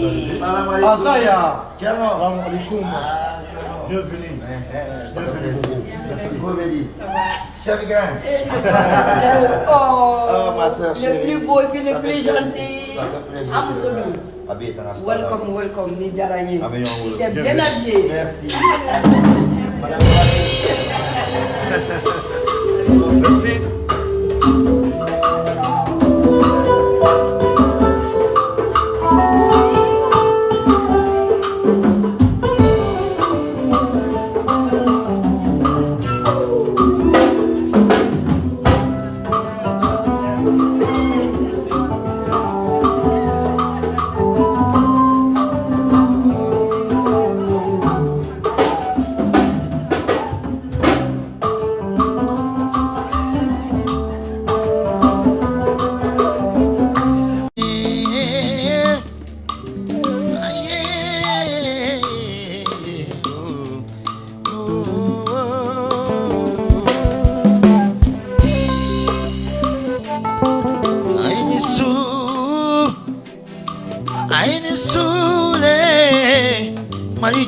Azaya. Salam alaikum. Bienvenue. Merci beaucoup. Chérie Grand. Oh, ma soeur le chérie. plus beau et puis le plus gentil. Absolu. Welcome. Welcome, Nidjaraye. Amen. C'est bien habillé. Merci. Merci.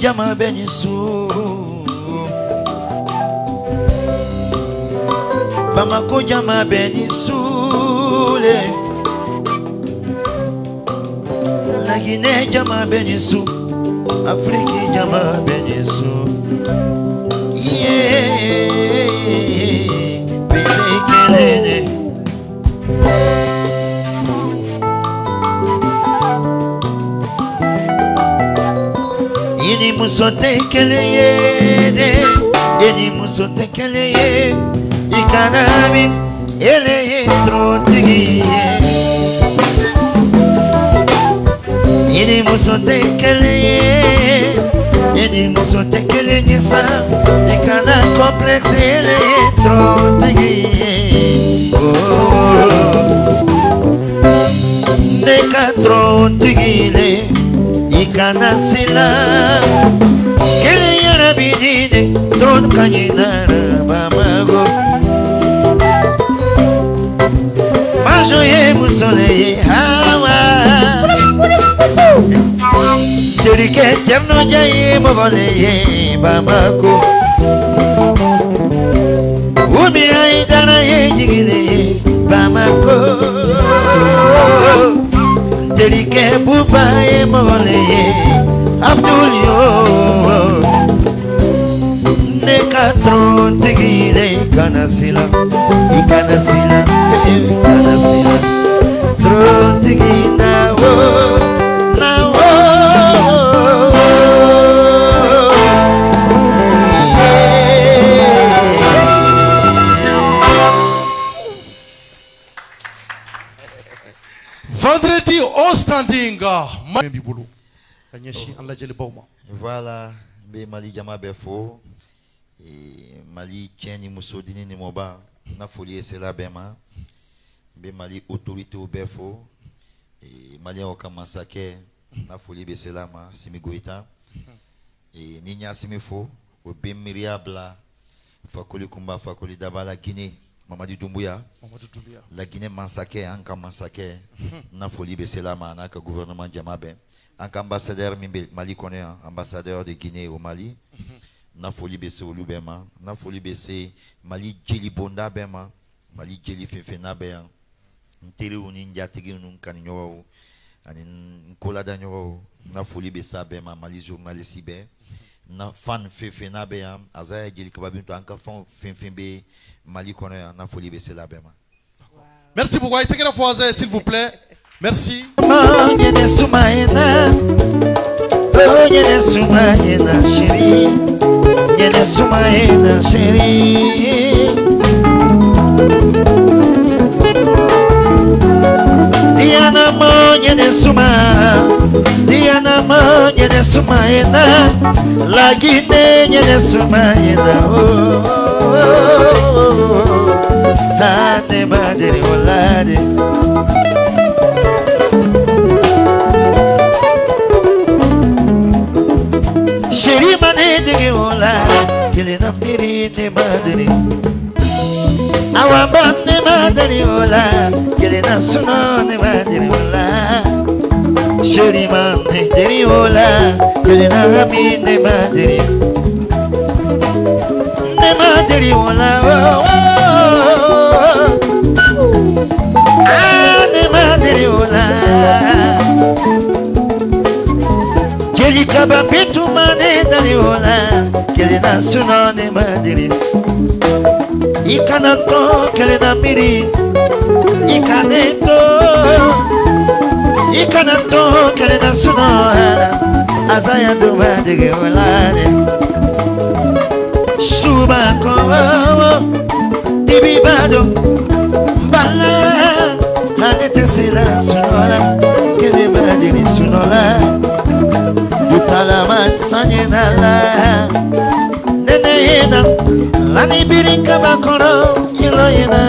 Jama Benisu Bamako Jama Benisu La Guinée Jama Benisu Afrique Jama Benisu Yeah Bébé Kelene Ini musote keleye, ini musote keleye, ikanami eleye trotiye. Ini musote keleye, ini musote keleye sa, ikana complexe eleye trotiye. Neka trotiye. Ikana sila kele yara bidine tron kanyinara bamago majo ye musole hawa terike jamno jaye mogole ye bamago umi aidara ye jigile ye bamago Terike buba e mole Abdul yo Neka tron tigile kanasila Ikanasila kanasila Tron tigina wo na wo Vendredi au standinga. Voilà, Mali Jama Befo, Mali Tieni Moussoudini Nimoba, Nafoli c'est la Bema, Mali Autorité au Befo, Mali Okamasake, Nafoli Besselama, Simigoita, et Ninya Simifo, au Bemiriabla, Fakoli Kumba, Fakoli Dabala Guinée. Mamadi Doumbouya, la Guinée massacrée, Anka massacré, n'a folie baisser la main, que gouvernement Djamabe, Anka ambassadeur Mali connaît, ambassadeur de Guinée au Mali, n'a folie baisser au Lubema, n'a folie baisser Mali Djeli Bonda Bema, Mali Djeli Fefena Béan, Nteri ou Ninja Tigi ou Kanyo, Nkola Danyo, n'a folie baisser Bema, Mali journaliste Bé. Na fan Fefena Béam, Azaya Djeli Kababinto, Anka fan Fefembe. Mali connaît na folie baisser la bema. Merci beaucoup. Take la fois s'il vous plaît. Merci. Diana Monya de Suma, Diana Monya de Sumaena, la Guinea de Sumaena. Hane madere olade. Sheri mane de ola, kile na piri ne madere. Awamba ne madere ola, kile na suno ne madere ola. chéri mandiri ola, kele na mi ne mandiri. Ne mandiri ola, oh oh. Ah, ne mandiri ola. Kele kaba pitu mane dali ola, kele na suno ne mandiri. Ikanato kele na miri, ikaneto. Ikanato kele na suno azaya duma dige walane suba ko tibibado bala hanete sila sunola kele badini sunola dutala man sanyenala nene yena lani birika bakono ilo yena.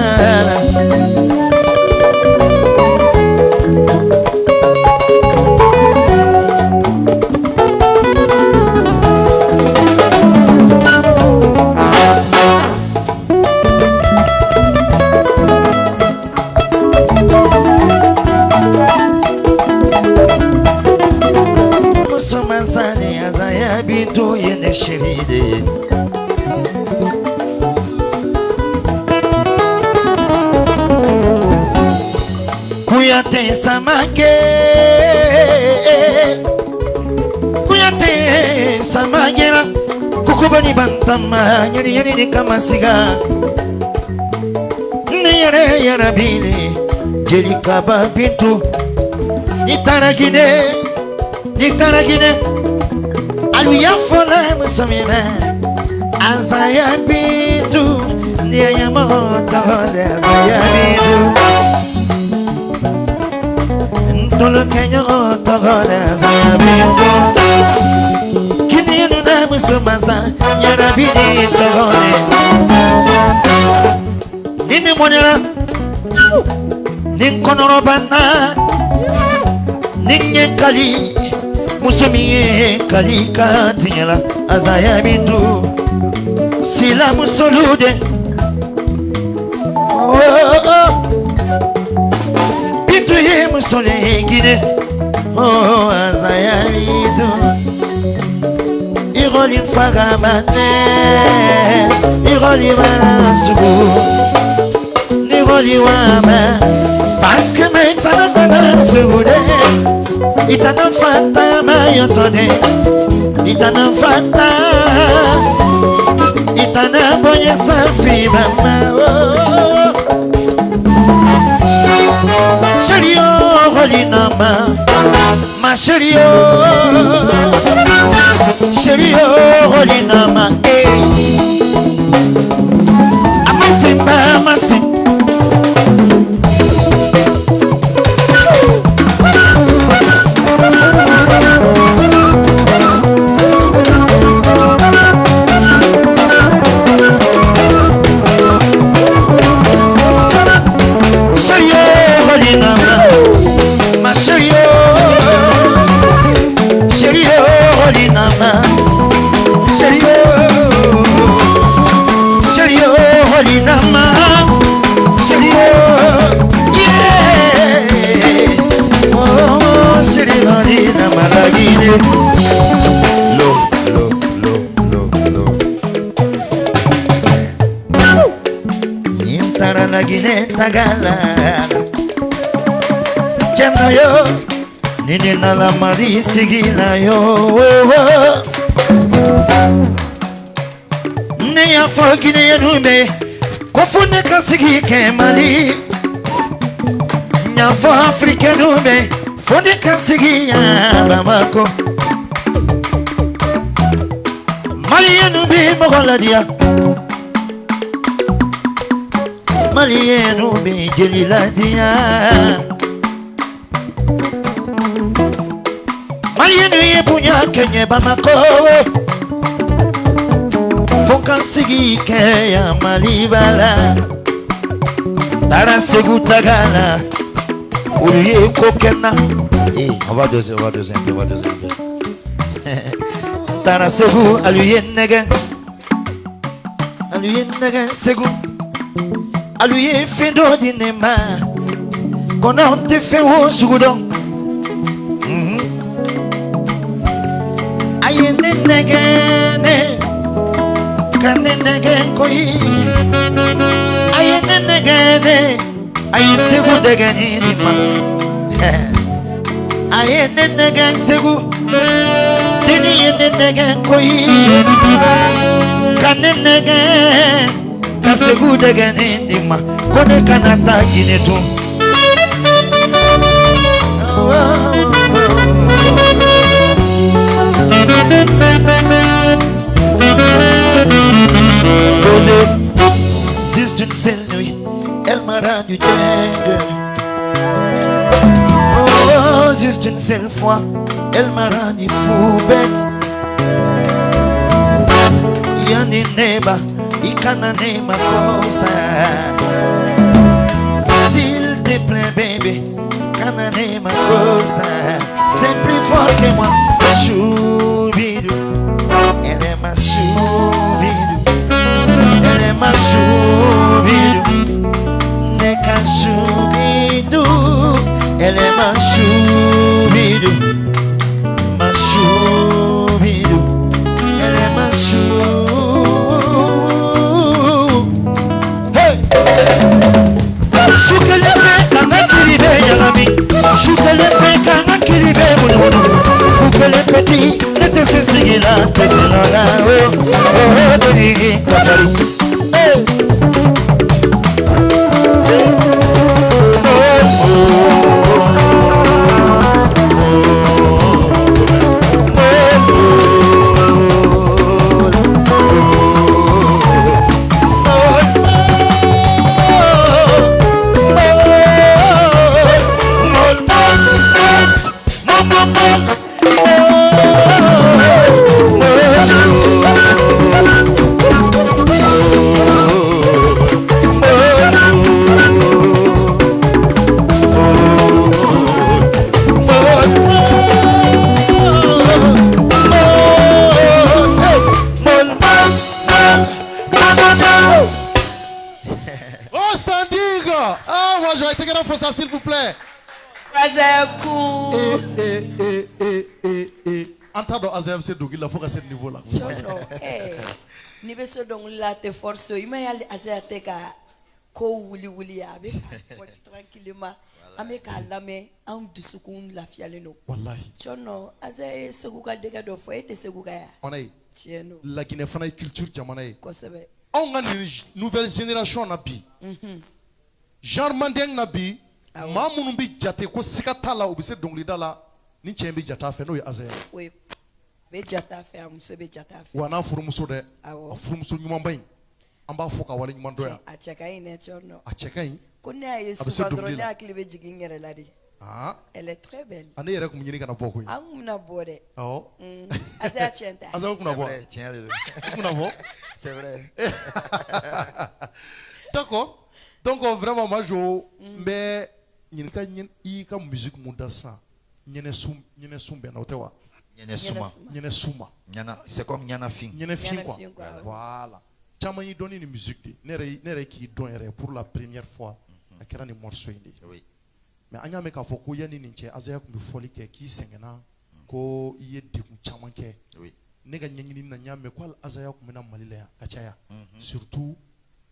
Bintu yene şeride Kuyate samake Kuyate samagera Kukubani bantama Yari yari ni kamasiga Niyare yarabine Geli kaba bintu Nitaragine Nitaragine Aluya fola musomime Azaya bitu Nia yamoto Azaya bitu Ntolo kenyo Togole Azaya bitu Kini yanuna musomasa Yarabini togole Nini monyara Ninkonoro bana Ninye kali Musumiye kalika tinyala azaya bintu sila musolude oh oh bintu ye musole gide oh azaya bintu iroli fagamane iroli manasugu iroli wama parce que maintenant manasugude Itana fata mayotone Itana fata Itana boye safi mama Chérie oh rolinama Ma chérie oh Chérie oh rolinama Amasimba amasimba Tagala Jana yo Nini nala mari sigila yo Ne ya fogine ya nume Kofune kasigi kemali Nyafo Afrika nume Fone kasigi ya Bamako Mali ya nume Mogoladia Malienu be jeliladia Malienu ye punya kenye Bamako Foka sigi ke ya malibala Tara segu tagala Uriye kokena on va deuxième Tara segu aluye nege segu Aluye fendo dinema Kona onte fe wo sugudo negene kane negen koi aye negene aye segu degani ni ma aye negen segu deni ye negen koi kane negen kasegu degani ni ma kone kanata gine tu Juste une seule nuit, elle m'a rendu dingue. Oh, juste une seule fois, elle m'a rendu fou bête. Yani neba, ikana nema kosa. S'il te plaît, bébé, kana nema kosa. C'est plus fort que moi. Choubidou, elle est ma choubidou. Elle est ma choubidou, n'est qu'un choubidou. Elle est ma choubidou, ma choubidou. Elle est ma chou. Hey! Choukele pe kana kiribe yalami, choukele pe kana kiribe moulou. Choukele petit, ne te saisis là, te saisis là, oh, oh, Denis, Kafari. Oh, Standiga! Ah, moi j'ai été grand ça, s'il vous plaît. Entendre Azem, c'est donc il faut qu'à ce niveau-là. Ni be so don la te force ima ya azate ka ko wuli ya be ka tranquillement ame ka lame am dusukun lafiale no Wallahi. chono azaye seguka dega do fo ete seguka ya On a tieno la Guinée fana culture jamanaye. ko sebe On a une nouvelle génération na bi. Genre mandeng na bi, ma munu bi jate ko sikatala obise donglida la ni chembi jata fe no ya Azem. we be jata fe am so be jata fe Wana furumuso de awo furumuso nyuma bain. Amba foka wale nyuma doya. a cheka ine chono A chekai. kone aye Abese su donglila. bandrone aklibe jigingere la di Ah, elle est très belle ane yere kumnyini kana boko yi. amuna bore Oh. aza chenta Azem kuna bo. Tiens, Kuna bo. c'est vrai. D'accord. Donc vraiment moi je mais nyinka nyin I ka musique munda sa. Nyene sum be na otewa. Nyana Souma. Nyene suma. Nyana, c'est comme Nyana Fing. Nyene fin quoi. fin, quoi. Voilà. Chama yi doni ni musique de. Nere ki don ere pour la première fois. Akira ni morceau indi. Oui. Mais anya me ka foko yani ni nche azaya kumbi foli ke ki sengena ko iye deku chama ke. Oui. Nega nyengini na nyame kwa azaya kumena malile ya kachaya. Surtout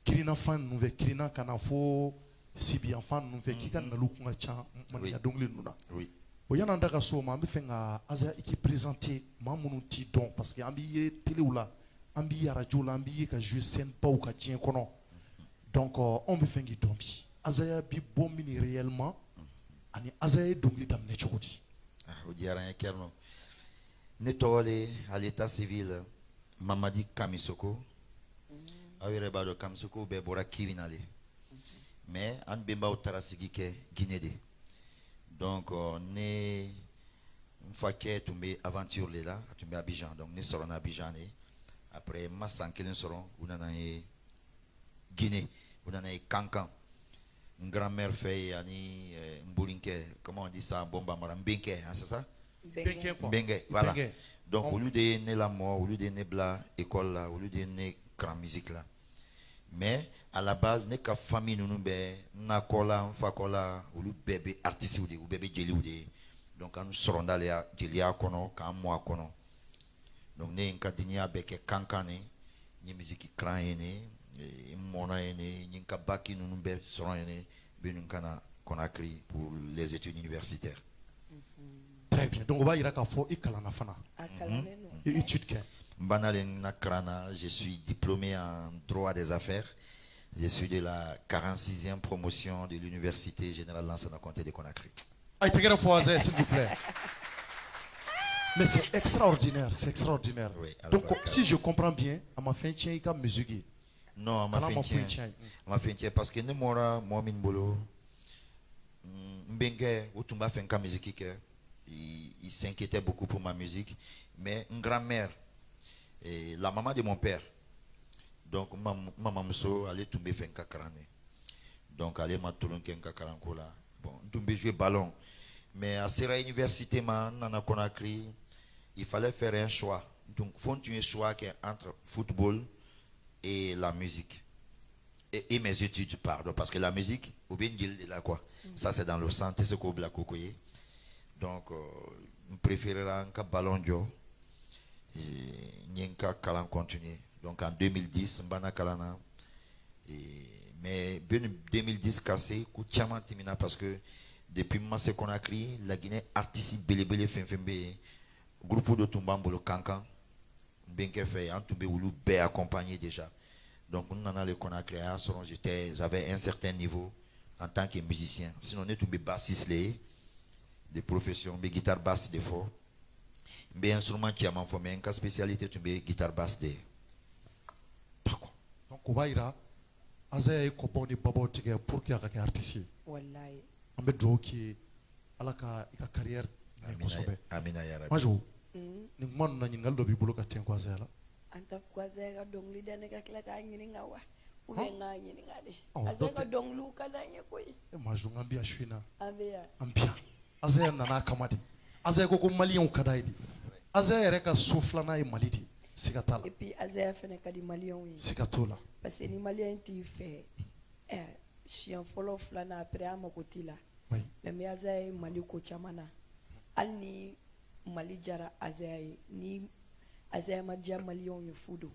kirina fan nouve kirina kana fo sibi enfant nouve kika na lukunga cha mania dongli nuna. Oui. Oyana ndaka so ma mfenga azaya iki présenter ma munu ti don parce que ambi ye télé ou là ambi ya radio la ambi ye ka jouer scène pas ou ka tien kono. Donc on me fengi dombi. Azaya bi bon mini réellement ani azaya dongli damne chokodi. Ah, o diaranya kerno. Netole à l'état civil Mamadi Kamisoko. Awere bado Kamisoko be bora kirinale. Mais an bemba o tarasigi ke Guinée. Donc ne une fois que tombé aventure là, tombé à Abidjan. Donc ne serons à Abidjan après Massankelen seront ou nana Guinée, ou nana Kankan. Une grand-mère fait ani Mboulinke, comment on dit ça, bomba marambenke, c'est ça? Bengue quoi. Bengue, voilà. Bengue. Donc au lieu de ne la mort, au lieu de ne bla école là, au lieu de ne grand musique là. Mais à la base, ne ka famille nous be na kola, on fa kola, ou le bébé artiste ou bébé jeli ou de. Donc quand nous serons dans les jelia kono, quand moi kono. donc ne nkadini abeke kankane ni musique kraine mona ene ni kabaki nous be sorone benun kana Conakry pour les études universitaires. Très bien. Donc on va ira kafo ikalana fana. Études ke. Banalen nakrana, je suis diplômé en droit des affaires. Je suis de la 46e promotion de l'université générale Lansana Conté de Conakry. Aïe, t'es fois, s'il vous plaît. Mais c'est extraordinaire, c'est extraordinaire. Oui, donc si je comprends bien, à ma fin tiens comme musique. Non, à ma fin tiens parce que ne mora moi min bolo. Mbenge utumba fin ka musique que il s'inquiétait beaucoup pour ma musique, mais une grand-mère et la maman de mon père. Donc maman mso allait tomber fin ka karane. Donc allait ma toulon ken ka karankola. Bon, tomber jouer ballon. Mais à Sera Université man nana Conakry, il fallait faire un choix. Donc faut un choix qui est entre football et la musique. Et mes études, pardon, parce que la musique, ou bien là quoi. Ça c'est dans le centre, c'est quoi Black Kokoye. Donc je préférerais un ballon d'eau et un calan continue. Donc en 2010, Mbana Kalana. Mais 2010 cassé, Koutiama Timina parce que depuis que qu'on a créé, la Guinée artiste belé Fenfembe, groupe de Tumbambolo Kankan, bien que fait, en Toubé Oulou, bien accompagné déjà. Donc, nous avons le qu'on a créé, j'avais un certain niveau en tant que musicien. Sinon, on est tombé bassiste, de profession, mais guitare basse de fort. Mais instrument qui a formé une spécialité, tombé guitare basse de. D'accord. Donc, on va y aller. Azay ko boni babo tige pour qu'il y ait artiste. Wallahi. On met do qui à la carrière. Amina ya Rabbi. Moi je ni mon na nyingal do bi bulu ka ten ko azay la. Anta ko azay ga dong li dane ka kila ka nyini ngawa. Ou bien nga nyini ngade. Oh, Azay ga dong lu ka danye koy. Moi je ngambi ashwina. Ambia. Ambia. Azay na na kamadi. Azay ko malien kadaidi. Azay reka souffla na malidi. Sikatala. Et puis azay fene ka di malien wi. Sikatola. Parce que ni malien ti fait chien follow flana après amakotila. Oui. Mais azay mali ko chamana. Al ni mali jara azay ni azay ma jam malien yu fudo.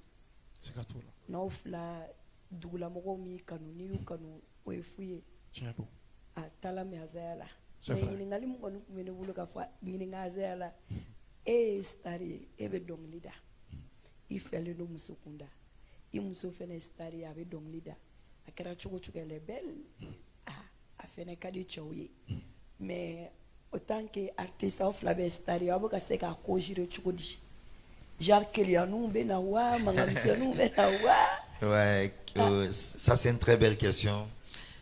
Sikatola. No fla dugula mogo mi kanu ni yu kanu we fuye. Tiens bon. A tala me azay la. C'est vrai. Ni ngali mo kanu mene bulu ka fa ni nga azay la. E stari e be dong lida. I fele no musukunda. I muso fene stari ave dong lida. A kera chuko elle est belle. A fene kadi chouye. Mais autant que artiste of la stari abo ka se ka ko jire chuko di. Genre Kelianou bena wa mangalisianou bena wa. Ouais, ça c'est une très belle question.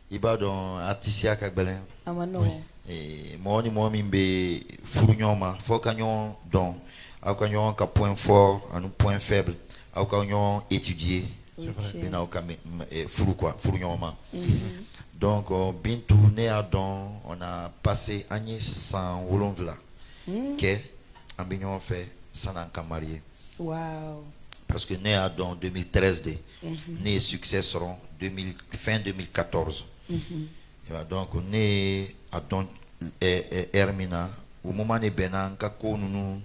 Il va dans artisia kakbelen. Amano. Et moi mimbe furunyoma, faut kanyon don. Au kanyon ka point fort, un point faible. Au kanyon étudier. C'est vrai. Bena au kam furu quoi, furunyoma. Donc bien tourné à don, on a passé année sans wolonvla. Que ambignon fait sans en marié. Wow. Parce que né à don 2013 né succès seront fin 2014. Donc né à don Hermina au moment où Benan kako nous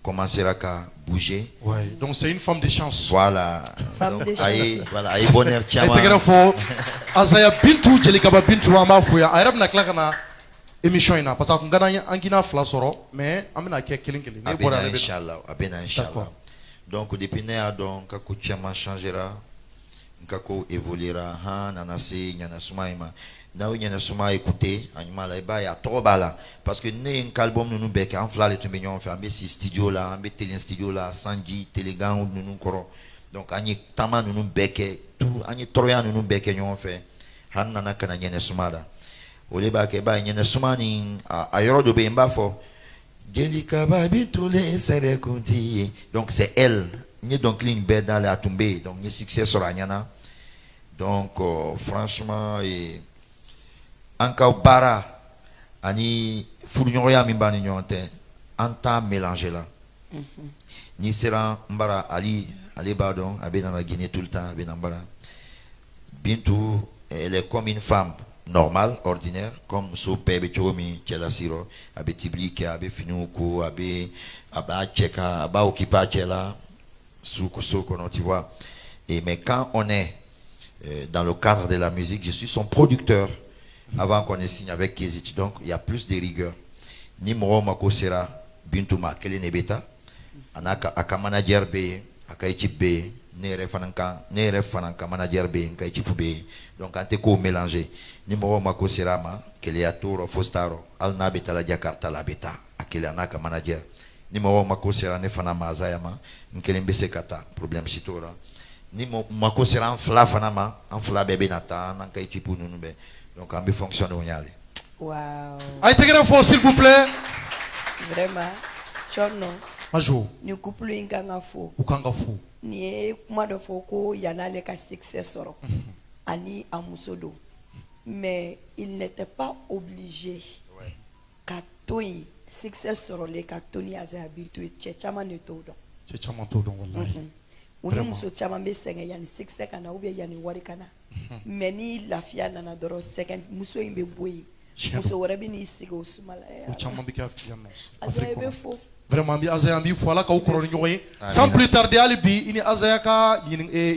commencera à bouger. Ouais. Donc c'est une femme de chance. Voilà. Femme de chance. Voilà, ay bonheur tiama. Tegera fo azaya bintu jelika ba bintu ama fuya arab na klaka na émission ina parce que ngana angina fla soro mais amina ke kilin kilin ne bora rebe Inch'Allah, Inch'Allah. Donc depuis né donc kako tiama changera. Kako évoluera ha nanasi nyana sumaima. Na nyana suma écouter animal ba ya tobala parce que né un album nous bec en fla le tumignon fait un studio là, un télé studio là, Sanji Telegram nous koro. Donc ani tama nous bec tout ani troya nous bec nyon fait. Han nana kana nyana suma da. Ole ba ke ba nyana suma ni ayoro do be mba fo. Jelika ba bitule sere konti. Donc c'est elle. Ni donc ligne bête dans la tombée. Donc ni succès sur Anyana. Donc franchement et encore bara ani fournioya mimbani nyonte anta mélanger là. Ni sera mbara ali badon abe dans la Guinée tout le temps abe nambara. Bintou elle est comme une femme normal, ordinaire, comme so pebe chomi, chela siro, abe tiblike, abe finuko, abe cheka, abe okipa chela, soko, non, tu vois. Mais quand on est dans le cadre de la musique, je suis son producteur avant qu'on ait signé avec Kezich. Donc, il y a plus de rigueur. Ni moro mako sera bintuma kele nebeta, anaka aka manager be, aka équipe be, nere fananka manager be, aka équipe be. Donc, quand ko mélanger, ni moro mako sera ma kele atoro fostaro, al na beta la Jakarta la beta, akele anaka manager. Ni moro mako sera ne fana mazayama, nkele mbese kata, problème sitora. Ni mako sera en fla fanama, en fla bebe nata, nanka équipe nunube. Donc, on peut fonctionner au Niali. Wow. Aïe, t'es grand s'il vous plaît. Vraiment. Chono. Ajo. Ni couple inganga fo. Ukanga fou. Ni kuma de foko yana le ka succès soro. Ani amusodo. Mais il n'était pas obligé. Katoi succès soro le katoni azabitu chama neto. Chama todo wallahi. Uni muso chama be senga yani succès kana ubia yani wari kana. Mais ni lafiya nana doro second muso imbe boyi. Muso wara bi ni sigo sumala. Chama be ka fiya nos. Azebe fo. Vraiment bi azaya bi fo ala ka ukoro ni nyoye. Sans plus tarder ali bi ini azaya ka